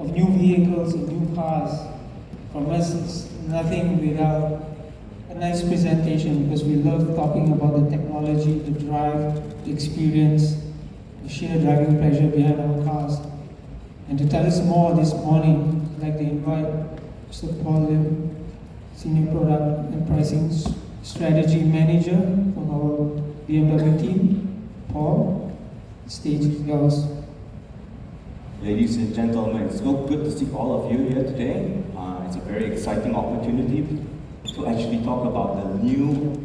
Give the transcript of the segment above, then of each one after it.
of new vehicles and new cars from us is nothing without a nice presentation, because we love talking about the technology, the drive, the experience, the sheer driving pleasure behind our cars. And to tell us more this morning, I'd like to invite Mr. Paul Lim, Senior Product and Pricing Strategy Manager from our BMW team. Paul, the stage is yours. Ladies and gentlemen, it's so good to see all of you here today. It's a very exciting opportunity to actually talk about the new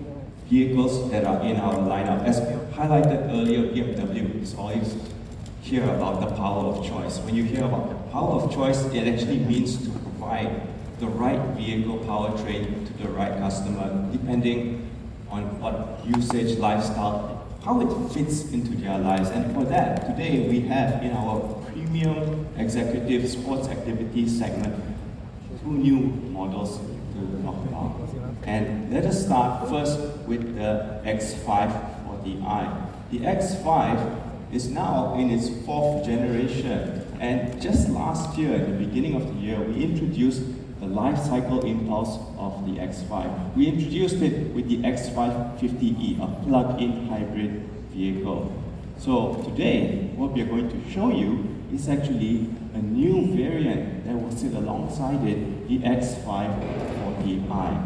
vehicles that are in our lineup. As highlighted earlier, BMW is always hear about the power of choice. When you hear about the power of choice, it actually means to provide the right vehicle powertrain to the right customer, depending on what usage, lifestyle, how it fits into their lives. And for that, today we have in our premium executive sports activities segment, 2 new models to talk about. And let us start first with the X5 40i. The X5 is now in its 4th generation. And just last year, at the beginning of the year, we introduced the life cycle impulse of the X5. We introduced it with the X5 50e, a plug-in hybrid vehicle. So today, what we are going to show you is actually a new variant that will sit alongside it, the X5 40i.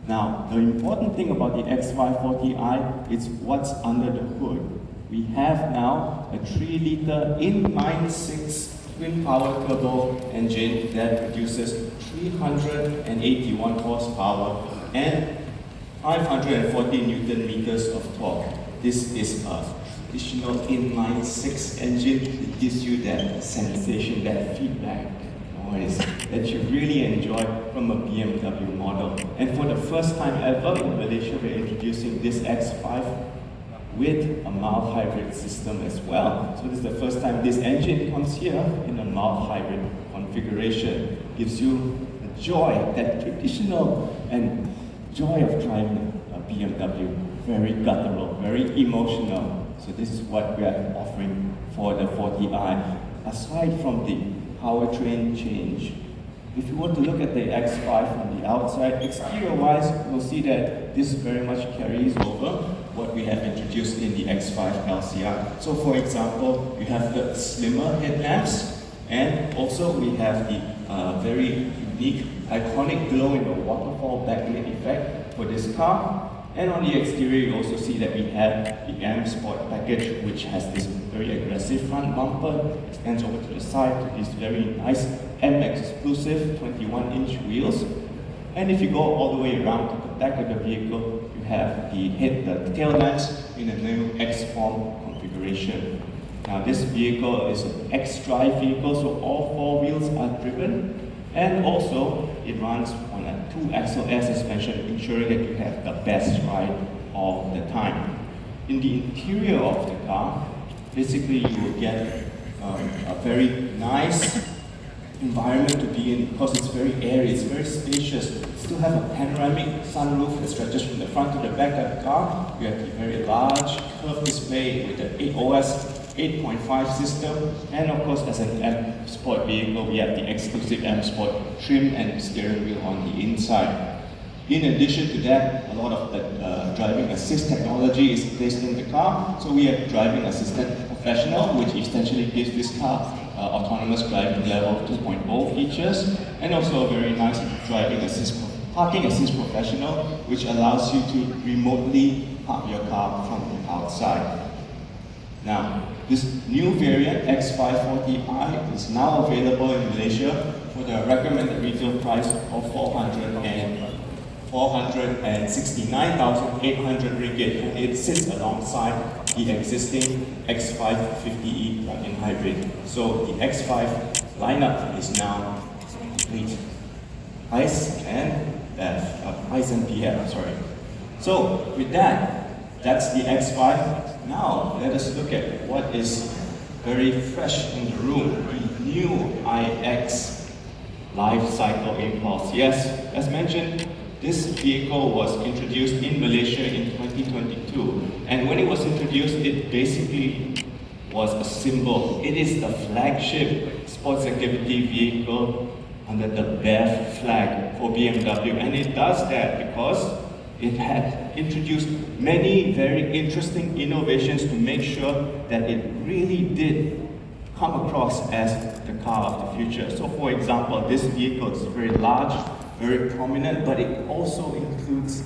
Now, the important thing about the X5 40i is what's under the hood. We have now a 3-liter inline-6 twin-power turbo engine that produces 381 horsepower and 540 Newton meters of torque. This is a traditional inline-6 engine. It gives you that sensation, that feedback noise that you really enjoy from a BMW model. And for the first time ever in Malaysia, we're introducing this X5 with a mild hybrid system as well. So this is the first time this engine comes here in a mild hybrid configuration. Gives you the joy, that traditional and joy of driving a BMW. Very guttural, very emotional. So this is what we are offering for the 40i. Aside from the powertrain change, if you were to look at the X5 from the outside, exterior-wise, you'll see that this very much carries over what we have introduced in the X5 LCR. So for example, you have the slimmer headlamps, and also we have the very unique, iconic glow in the waterfall backlit effect for this car. And on the exterior, you also see that we have the M Sport package, which has this very aggressive front bumper, extends over to the side to these very nice M-exclusive 21-inch wheels. And if you go all the way around to the back of the vehicle, you have the tail lamps in a new X-Form configuration. Now this vehicle is an X-Drive vehicle, so all 4 wheels are driven. And also, it runs on a 2-axle air suspension, ensuring that you have the best ride all the time. In the interior of the car, basically you will get a very nice environment to be in because it's very airy, it's very spacious. You still have a panoramic sunroof that stretches from the front to the back of the car. You have the very large curved display with the OS 8.5 system, and of course as an M Sport vehicle, we have the exclusive M Sport trim and steering wheel on the inside. In addition to that, a lot of the driving assist technology is placed in the car. So we have Driving Assistant Professional, which essentially gives this car autonomous driving level 2.0 features, and also a very nice parking assist professional, which allows you to remotely park your car from the outside. Now, this new variant X540i is now available in Malaysia for the recommended retail price of 469,800 ringgit. It sits alongside the existing X5 50e plug-in hybrid. So the X5 lineup is now complete. ICE and PHEV, sorry. So with that, that's the X5. Now let us look at what is very fresh in the room, the new iX Life Cycle Impulse. Yes, as mentioned, this vehicle was introduced in Malaysia in 2022, and when it was introduced, it basically was a symbol. It is the flagship sports activity vehicle under the BEV flag for BMW. And it does that because it had introduced many very interesting innovations to make sure that it really did come across as the car of the future. So for example, this vehicle is very large, very prominent, but it also includes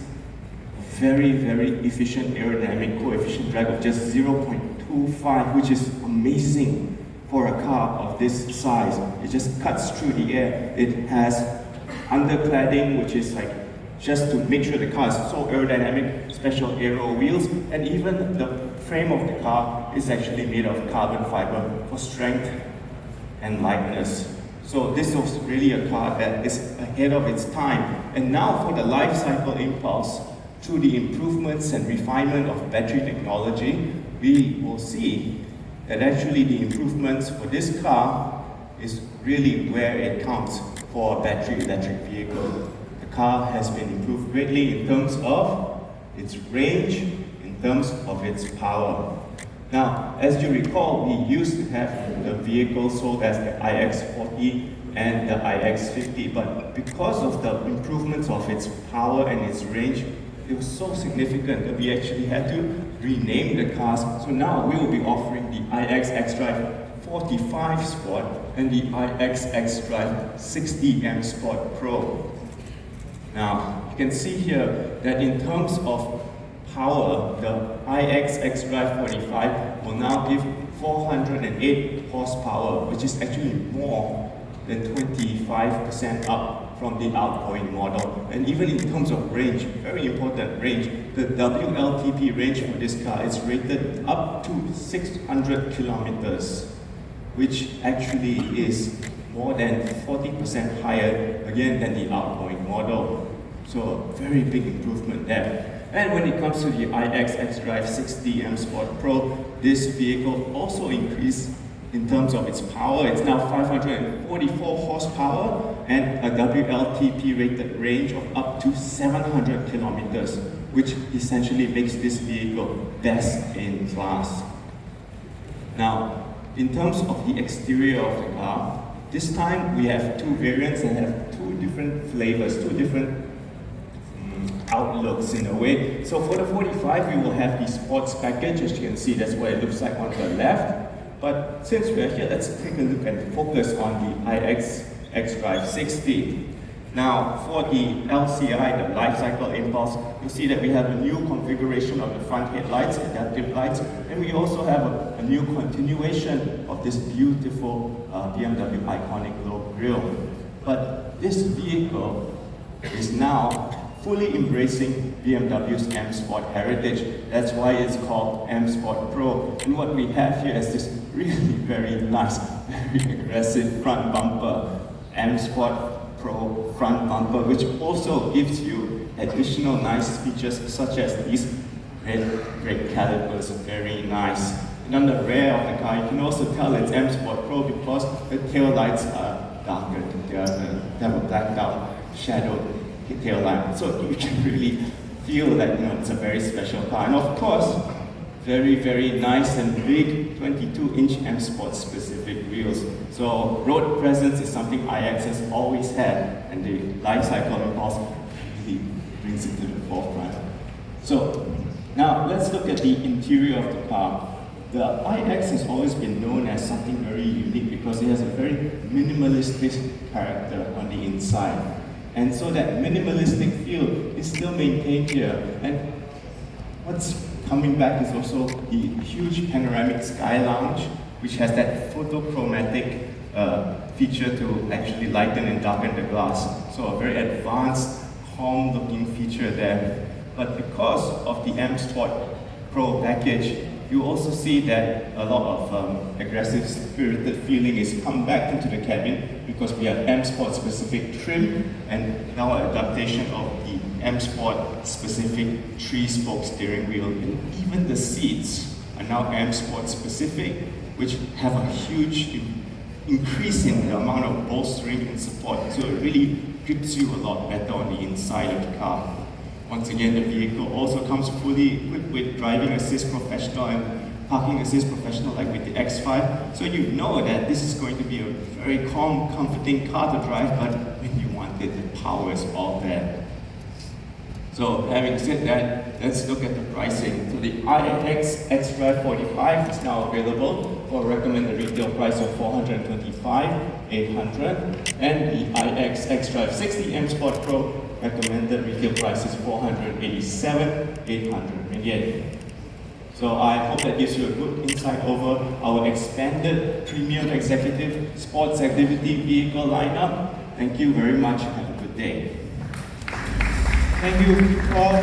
very, very efficient aerodynamic coefficient drag of just 0.25, which is amazing for a car of this size. It just cuts through the air. It has undercladding, which is like just to make sure the car is so aerodynamic, special aero wheels, and even the frame of the car is actually made of carbon fiber for strength and lightness. So this was really a car that is ahead of its time. And now for the life cycle impulse, through the improvements and refinement of battery technology, we will see that actually the improvements for this car is really where it counts for a battery electric vehicle. The car has been improved greatly in terms of its range, in terms of its power. Now, as you recall, we used to have the vehicle sold as the iX40 and the iX50, but because of the improvements of its power and its range, it was so significant that we actually had to rename the cars. So now we will be offering the iX xDrive 45 Sport and the iX xDrive 60M Sport Pro. Now, you can see here that in terms of power, the iX xDrive 45 will now give 408 horsepower, which is actually more than 25% up from the outgoing model. And even in terms of range, very important range, the WLTP range for this car is rated up to 600 kilometers, which actually is more than 40% higher, again, than the outgoing model. So very big improvement there. And when it comes to the iX xDrive 60M Sport Pro, this vehicle also increased in terms of its power. It's now 544 horsepower and a WLTP rated range of up to 700 kilometers, which essentially makes this vehicle best in class. Now, in terms of the exterior of the car, this time we have two variants that have two different flavors, two different outlooks in a way. So for the 45, we will have the sports package. As you can see, that's what it looks like on the left. But since we're here, let's take a look and focus on the iX xDrive 60. Now, for the LCI, the Life Cycle Impulse, you'll see that we have a new configuration of the front headlights, adaptive lights, and we also have a new continuation of this beautiful BMW iconic low grille. But this vehicle is now fully embracing BMW's M Sport heritage. That's why it's called M Sport Pro. And what we have here is this really very nice, very aggressive front bumper, M Sport Pro front bumper, which also gives you additional nice features such as these red brake calipers, very nice. And on the rear of the car, you can also tell it's M Sport Pro because the tail lights are darker. They have a blacked out, shadowed tail light, so you can really feel that it's a very special car. And of course, very, very nice and big 22-inch M Sport specific wheels. So road presence is something iX has always had, and the Life Cycle Impulse really brings it to the forefront. So now let's look at the interior of the car. The iX has always been known as something very unique because it has a very minimalistic character on the inside. And so that minimalistic feel is still maintained here. And what's coming back is also the huge panoramic sky lounge, which has that photochromatic feature to actually lighten and darken the glass. So a very advanced, calm-looking feature there. But because of the M Sport Pro package, you also see that a lot of aggressive, spirited feeling is come back into the cabin because we have M Sport specific trim and now an adaptation of the M Sport specific 3-spoke steering wheel. And even the seats are now M Sport specific, which have a huge increase in the amount of bolstering and support. So it really grips you a lot better on the inside of the car. Once again, the vehicle also comes fully equipped with driving assist professional and parking assist professional like with the X5. So you know that this is going to be a very calm, comforting car to drive, but when you want it, the power is all there. So having said that, let's look at the pricing. So the iX X-Drive 45 is now available for a recommended retail price of $425,800, and the iX X-Drive 60 M Sport Pro recommended retail price is $487,800. So I hope that gives you a good insight over our expanded premium executive sports activity vehicle lineup. Thank you very much. Have a good day. Thank you all.